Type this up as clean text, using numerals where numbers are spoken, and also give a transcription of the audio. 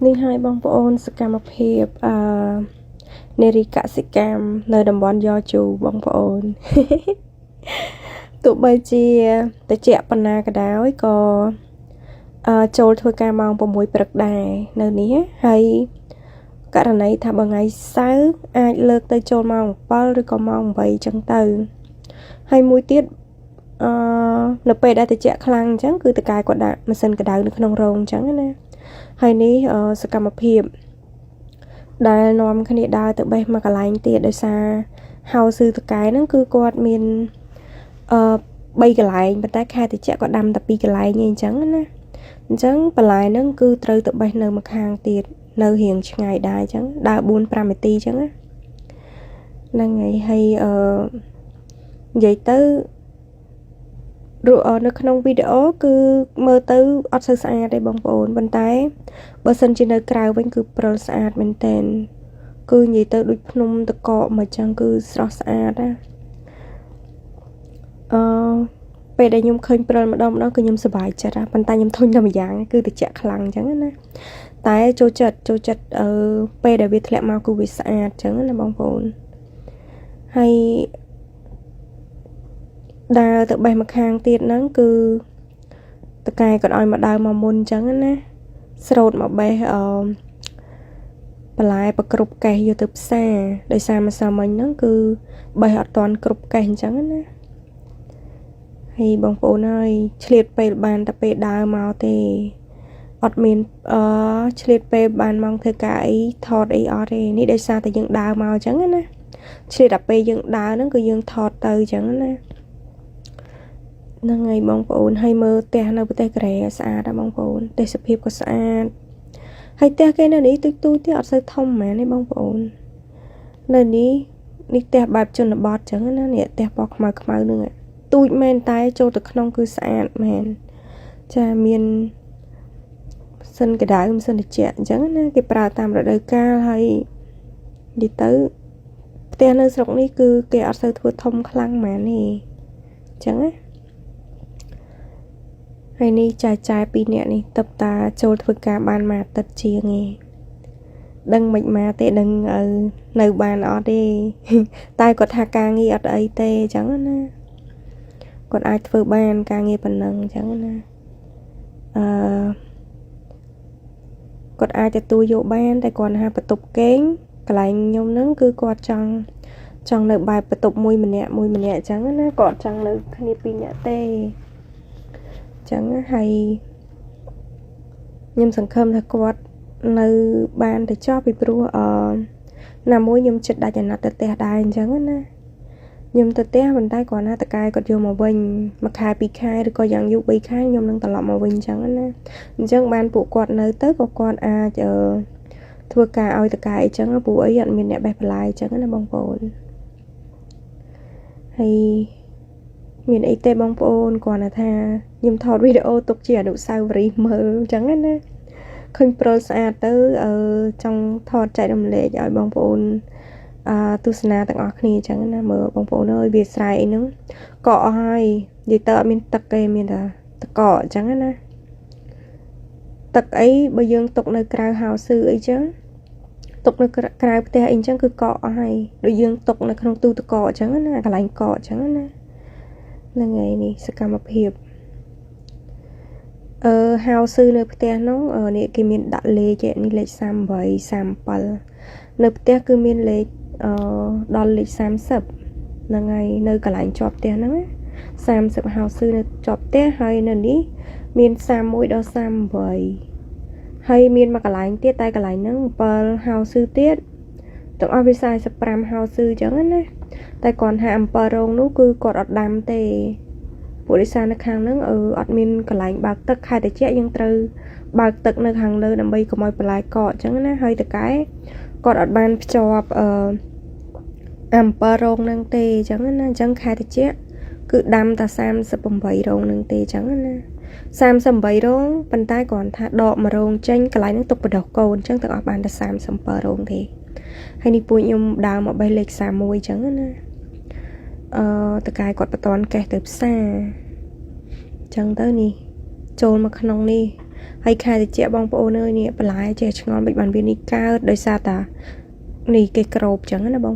នេះហើយបងប្អូនសកម្មភាពនារីកសិកម្មនៅតំបន់យ៉ជូបងប្អូន ទោះបីជាតិចប៉ុណ្ណាក៏ដោយក៏ចូលធ្វើការម៉ោង 6 ព្រឹកដែរនៅនេះហើយករណីថាបើថ្ងៃសៅរ៍អាចលើកទៅចូលម៉ោង 7 ឬក៏ម៉ោង 8 ចឹងទៅហើយមួយទៀតនៅពេលដែលតិចខ្លាំងអញ្ចឹងគឺតកែគាត់ដាក់ម៉ាស៊ីនក្តៅនៅក្នុងរោងអញ្ចឹងណាហើយនេះសកម្មភាពដែលនាំគ្នាដើរទៅបេះមកកន្លែងទៀតដោយសារហៅស៊ឺតកែហ្នឹងគឺគាត់មាន3កន្លែងប៉ុន្តែខែតិចគាត់ដាំតែ2កន្លែងឯងអញ្ចឹងណាអញ្ចឹងបន្លែហ្នឹងគឺត្រូវទៅបេះនៅម្ខាងទៀតនៅរៀងឆ្ងាយដែរអញ្ចឹងដើរ 4-5 នាទីអញ្ចឹងណាហ្នឹងហើយនិយាយទៅនៅក្នុងវីដេអូគឺមើលទៅអត់សូវស្អាតទេបងប្អូនប៉ុន្តែបើសិនជានៅក្រៅវិញគឺព្រិលស្អាតមែនតើគឺនិយាយទៅដូចភ្នំតកកមកចឹងគឺស្រស់ស្អាតណាពេលដែលខ្ញុំឃើញព្រិលម្ដងគឺខ្ញុំសប្បាយចិត្តណាប៉ុន្តែខ្ញុំធុញតែម្យ៉ាងគឺត្រជាក់ខ្លាំងចឹងណាតែចូលចិត្តពេលដែលវាធ្លាក់មកគឺវាស្អាតចឹងណាបងប្អូនហើយដើរទៅបេះមកខាងទៀតហ្នឹងគឺតកែគាត់ឲ្យមកដើរមកមុនអញ្ចឹងណាស្រោតមកបេះបន្លែប្រគ្រប់កេះយកទៅផ្សារដោយសារម្សិលមិញហ្នឹងគឺបេះអត់តាន់គ្រប់កេះអញ្ចឹងណាហើយបងប្អូនអើយឆ្លៀតពេលបានតែពេលដើរមកទេអត់មានឆ្លៀតពេលបានមកធ្វើការអីថតអីអត់ទេនេះដោយសារតែយើងដើរមកអញ្ចឹងណាឆ្លៀតតែពេលយើងដើរហ្នឹងគឺយើងថតទៅអញ្ចឹងណាហ្នឹងហើយបងប្អូនហើយមើលផ្ទះនៅប្រទេសកូរ៉េស្អាតណាបងប្អូនទេសភាពក៏ស្អាតហើយផ្ទះគេនៅនេះទូចទៀតអត់សូវធំហ្មងទេបងប្អូននៅនេះផ្ទះបែបជនបទអញ្ចឹងណានេះផ្ទះពណ៌ខ្មៅហ្នឹងទូចមែនតែចូលទៅក្នុងគឺស្អាតមែនចាមានសិនកដៅម៉ាស៊ីនត្រជាក់អញ្ចឹងណាគេប្រើតាមរដូវកាលហើយនិយាយទៅផ្ទះនៅស្រុកនេះគឺគេអត់សូវធ្វើធំខ្លាំងហ្មងទេអញ្ចឹងណាហើយនេះចាយ2នាក់នេះតបតាចូលធ្វើការបានមួយអាទិត្យជាងឯងដឹងមិនមកទេដឹងនៅបានអត់ទេតែគាត់ថាការងារអត់អីទេអញ្ចឹងណាគាត់អាចធ្វើបានការងារប៉ុណ្ណឹងអញ្ចឹងណាគាត់អាចទទួលយកបានតែគាត់ថាបន្ទប់គេងកន្លែងខ្ញុំហ្នឹងគឺគាត់ចង់នៅបែបបន្ទប់មួយម្នាក់អញ្ចឹងណាគាត់ចង់នៅគ្នា2នាក់ទេចឹងហើយខ្ញុំសង្ឃឹមថាគាត់នៅបានទៅចោះពីព្រោះណាមួយខ្ញុំចិត្តដាច់អាណត្តិទៅផ្ទះដែរអញ្ចឹងណាខ្ញុំទៅផ្ទះប៉ុន្តែគាត់ណាតកែគាត់យកមកវិញមួយខែ2ខែឬក៏យ៉ាងយូរ3ខែខ្ញុំនឹងត្រឡប់មកវិញអញ្ចឹងណាអញ្ចឹងបានពួកគាត់នៅទៅក៏គាត់អាចធ្វើការឲ្យតកែអញ្ចឹងព្រោះអីអត់មានអ្នកបេះបន្លែអញ្ចឹងណាបងប្អូនហើយមានអីទេបងប្អូនគាត់ថាខ្ញុំថតវីដេអូទុកជាអនុស្សាវរីយ៍មើលអញ្ចឹងណាឃើញព្រិលស្អាតទៅចង់ថតចែករំលែកឲ្យបងប្អូនទស្សនាទាំងអស់គ្នាអញ្ចឹងណាមើលបងប្អូនអើយវាស្រែអីហ្នឹងកកអស់ហើយនិយាយទៅអត់មានទឹកទេមានតែតកកអញ្ចឹងណាទឹកអីបើយើងទុកនៅក្រៅហៅស៊ឺអីចឹងទុកនៅក្រៅផ្ទះអីចឹងគឺកកអស់ហើយដូចយើងទុកនៅក្នុងទូទឹកកកអញ្ចឹងណាកន្លែងកកអញ្ចឹងណាហ្នឹងហើយនេះសកម្មភាពហៅស៊ឺនៅផ្ទះនោះនេះគេមានដាក់លេខនេះលេខ38 37នៅផ្ទះគឺមានលេខដល់លេខ30ហ្នឹងហើយនៅកន្លែងជាប់ផ្ទះហ្នឹង30ហៅស៊ឺនៅជាប់ផ្ទះហើយនៅនេះមាន31ដល់38ហើយមានមួយកន្លែងទៀតតែកន្លែងហ្នឹង7ហៅស៊ឺទៀតទាំងអស់វា45ហៅស៊ឺអញ្ចឹងណាតែគាត់ថាអំពិលរងនោះគឺគាត់អត់ដាំទេពួករិសានៅខាងហ្នឹងអត់មានកន្លែងបើកទឹកខែតិចយើងត្រូវបើកទឹកនៅខាងលើដើម្បីកុំឲ្យបន្លែកកអញ្ចឹងណាហើយតកែគាត់អត់បានភ្ជាប់អំពិលរងហ្នឹងទេអញ្ចឹងណាអញ្ចឹងខែតិចគឺដាំតែ38រងហ្នឹងទេអញ្ចឹងណា38រងប៉ុន្តែគាត់ថាដក1រងចេញកន្លែងហ្នឹងទុកបដោះកូនអញ្ចឹងទាំងអស់បានតែ37រងទេហើយនេះពួកខ្ញុំដើរមកបេះលេខ31អញ្ចឹងណាតកែគាត់បតនកេះទៅផ្សារអញ្ចឹងទៅនេះចូលមកក្នុងនេះ ហើយខែតិចបងប្អូនអើយនេះបន្លែចេះឆ្ងល់មិនបានវានេះកើតដោយសារតានេះគេក្របចឹងណាបង